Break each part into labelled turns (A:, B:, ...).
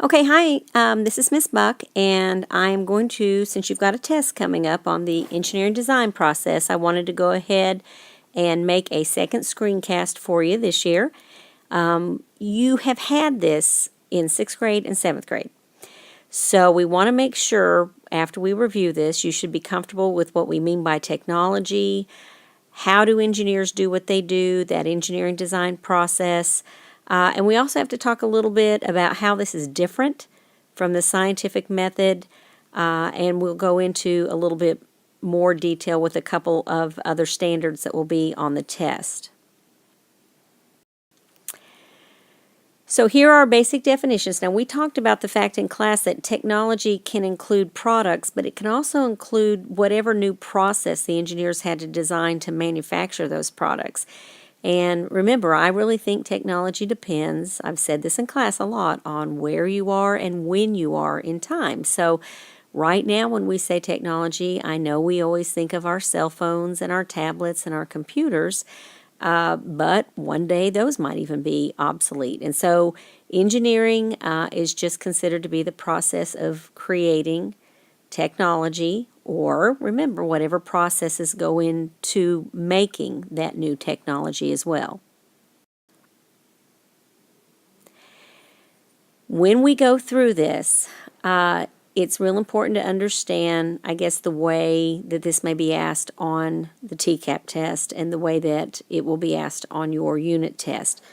A: Okay, hi, this is Miss Buck, and I'm going to, since you've got a test coming up on the engineering design process, I wanted to go ahead and make a second screencast for you this year. You have had this in 6th grade and 7th grade. So we want to make sure, after we review this, you should be comfortable with what we mean by technology, how do engineers do what they do, that engineering design process. And we also have to talk a little bit about how this is different from the scientific method, and we'll go into a little bit more detail with a couple of other standards that will be on the test. So here are our basic definitions. Now, we talked about the fact in class that technology can include products, but it can also include whatever new process the engineers had to design to manufacture those products. And remember, I really think technology depends, I've said this in class a lot, on where you are and when you are in time. So right now when we say technology, I know we always think of our cell phones and our tablets and our computers, but one day those might even be obsolete. And so engineering is just considered to be the process of creating technology, or remember, whatever processes go into making that new technology as well. When we go through this, it's real important to understand, I guess, the way that this may be asked on the TCAP test and the way that it will be asked on your unit test.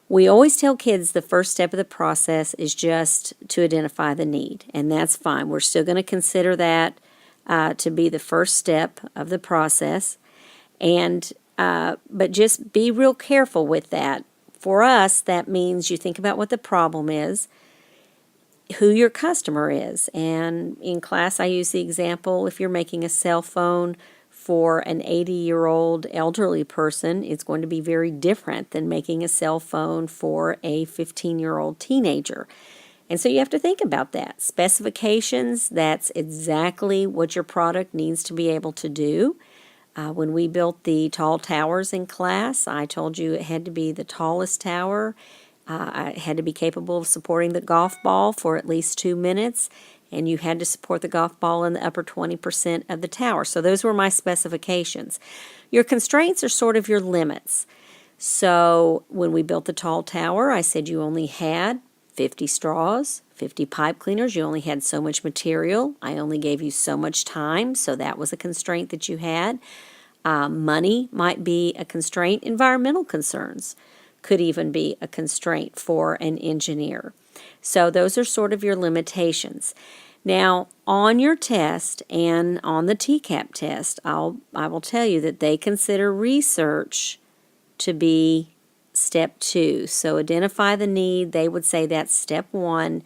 A: We always tell kids the first step of the process is just to identify the need, and that's fine. We're still going to consider that to be the first step of the process, and but just be real careful with that. For us, that means you think about what the problem is, who your customer is, and in class I use the example, if you're making a cell phone for an 80-year-old elderly person, it's going to be very different than making a cell phone for a 15-year-old teenager. And so you have to think about that. Specifications, that's exactly what your product needs to be able to do. When we built the tall towers in class, I told you it had to be the tallest tower. It had to be capable of supporting the golf ball for at least 2 minutes, and you had to support the golf ball in the upper 20% of the tower. So those were my specifications. Your constraints are sort of your limits. So when we built the tall tower, I said you only had 50 straws, 50 pipe cleaners, you only had so much material, I only gave you so much time, so that was a constraint that you had. Money might be a constraint. Environmental concerns could even be a constraint for an engineer. So those are sort of your limitations. Now, on your test and on the TCAP test, I will tell you that they consider research to be step 2. So identify the need. They would say that's step 1,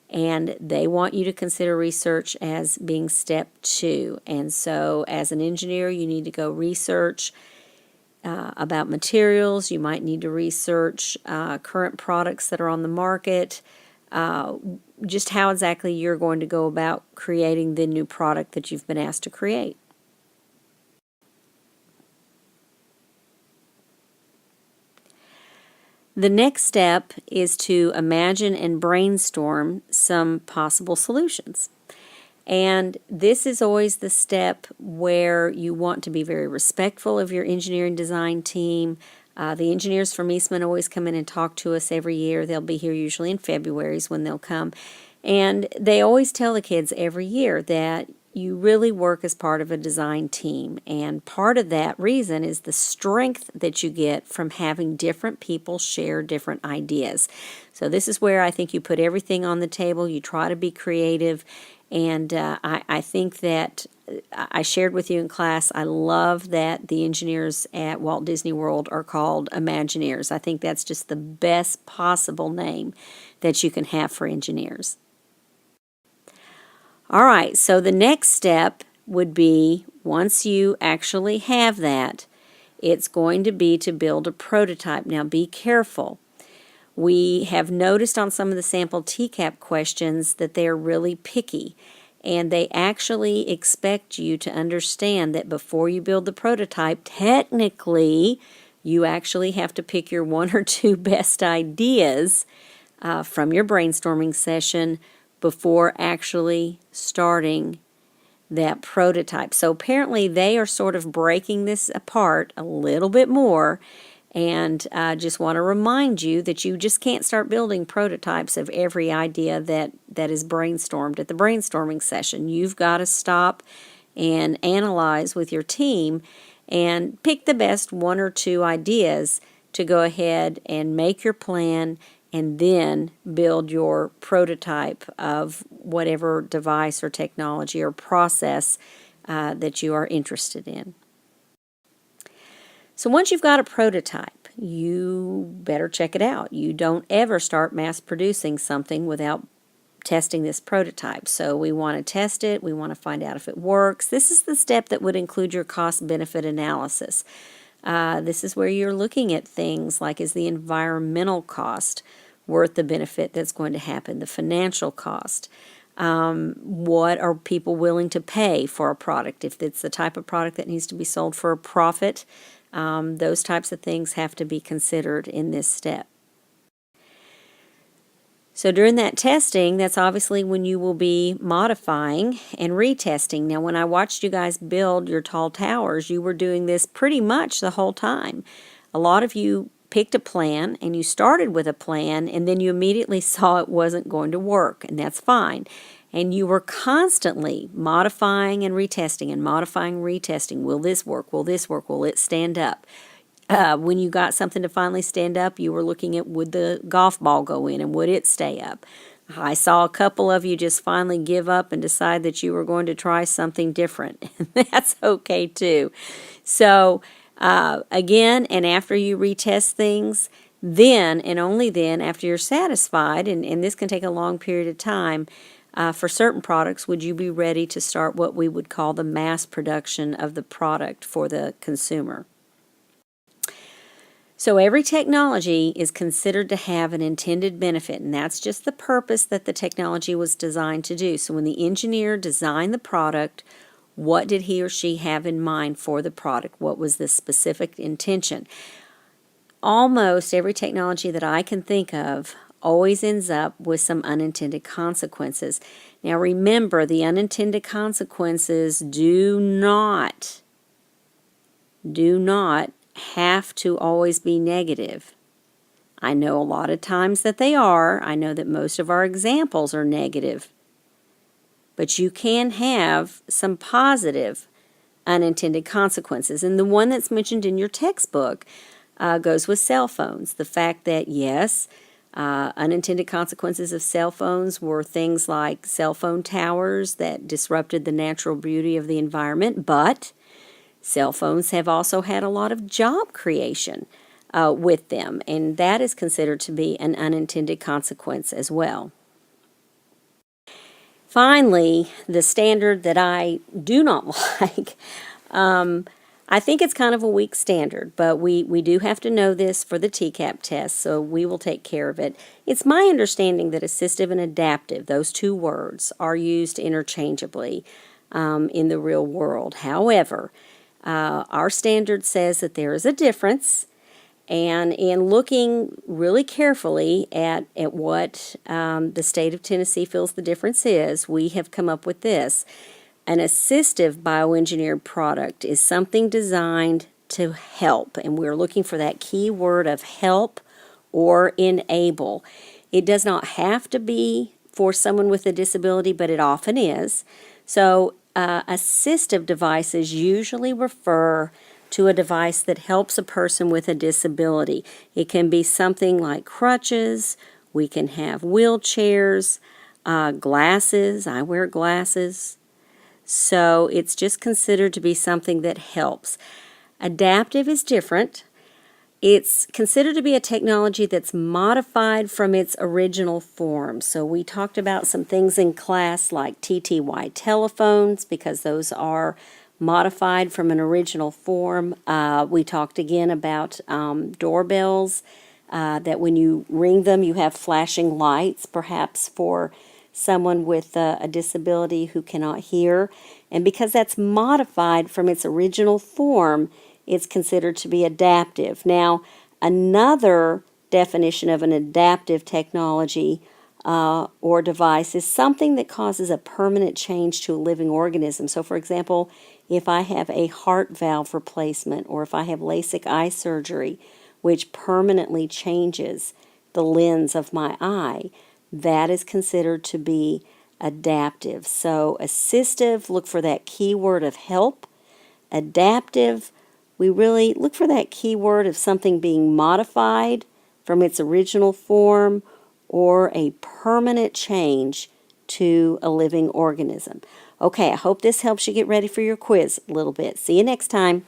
A: and they want you to consider research as being step 2. And so as an engineer, you need to go research about materials. You might need to research current products that are on the market, just how exactly you're going to go about creating the new product that you've been asked to create. The next step is to imagine and brainstorm some possible solutions. And this is always the step where you want to be very respectful of your engineering design team. The engineers from Eastman always come in and talk to us every year. They'll be here usually in February is when they'll come. And they always tell the kids every year that you really work as part of a design team. And part of that reason is the strength that you get from having different people share different ideas. So this is where I think you put everything on the table. You try to be creative. And I think that I shared with you in class, I love that the engineers at Walt Disney World are called Imagineers. I think that's just the best possible name that you can have for engineers. All right, so the next step would be, once you actually have that, it's going to be to build a prototype. Now be careful. We have noticed on some of the sample TCAP questions that they're really picky, and they actually expect you to understand that before you build the prototype, technically you actually have to pick your 1 or 2 best ideas from your brainstorming session before actually starting that prototype. So apparently they are sort of breaking this apart a little bit more, and I just want to remind you that you just can't start building prototypes of every idea that is brainstormed at the brainstorming session. You've got to stop and analyze with your team and pick the best one or two ideas to go ahead and make your plan and then build your prototype of whatever device or technology or process that you are interested in. So once you've got a prototype, you better check it out. You don't ever start mass producing something without testing this prototype. So we want to test it. We want to find out if it works. This is the step that would include your cost-benefit analysis. This is where you're looking at things like, is the environmental cost worth the benefit that's going to happen, the financial cost. What are people willing to pay for a product? If it's the type of product that needs to be sold for a profit, those types of things have to be considered in this step. So during that testing, that's obviously when you will be modifying and retesting. Now, when I watched you guys build your tall towers, you were doing this pretty much the whole time. A lot of you picked a plan and you started with a plan and then you immediately saw it wasn't going to work, and that's fine. And you were constantly modifying and retesting and modifying and retesting. Will this work? Will this work? Will it stand up? When you got something to finally stand up, you were looking at, would the golf ball go in and would it stay up? I saw a couple of you just finally give up and decide that you were going to try something different. That's okay too. So again, and after you retest things, then and only then, after you're satisfied, and this can take a long period of time, for certain products, would you be ready to start what we would call the mass production of the product for the consumer. So every technology is considered to have an intended benefit, and that's just the purpose that the technology was designed to do. So when the engineer designed the product, what did he or she have in mind for the product? What was the specific intention? Almost every technology that I can think of always ends up with some unintended consequences. Now remember, the unintended consequences do not have to always be negative. I know a lot of times that they are. I know that most of our examples are negative. But you can have some positive unintended consequences. And the one that's mentioned in your textbook goes with cell phones. The fact that, yes, unintended consequences of cell phones were things like cell phone towers that disrupted the natural beauty of the environment, but cell phones have also had a lot of job creation with them, and that is considered to be an unintended consequence as well. Finally, the standard that I do not like, I think it's kind of a weak standard, but we do have to know this for the TCAP test, so we will take care of it. It's my understanding that assistive and adaptive, those two words, are used interchangeably in the real world. However, our standard says that there is a difference, and in looking really carefully at what the state of Tennessee feels the difference is, we have come up with this. An assistive bioengineered product is something designed to help, and we're looking for that key word of help or enable. It does not have to be for someone with a disability, but it often is. So assistive devices usually refer to a device that helps a person with a disability. It can be something like crutches. We can have wheelchairs, glasses. I wear glasses. So it's just considered to be something that helps. Adaptive is different. It's considered to be a technology that's modified from its original form. So we talked about some things in class like TTY telephones, because those are modified from an original form. We talked again about doorbells, that when you ring them, you have flashing lights, perhaps for someone with a disability who cannot hear. And because that's modified from its original form, it's considered to be adaptive. Now, another definition of an adaptive technology or device is something that causes a permanent change to a living organism. So, for example, if I have a heart valve replacement or if I have LASIK eye surgery, which permanently changes the lens of my eye, that is considered to be adaptive. So, assistive, look for that keyword of help. Adaptive, we really look for that keyword of something being modified from its original form or a permanent change to a living organism. Okay, I hope this helps you get ready for your quiz a little bit. See you next time.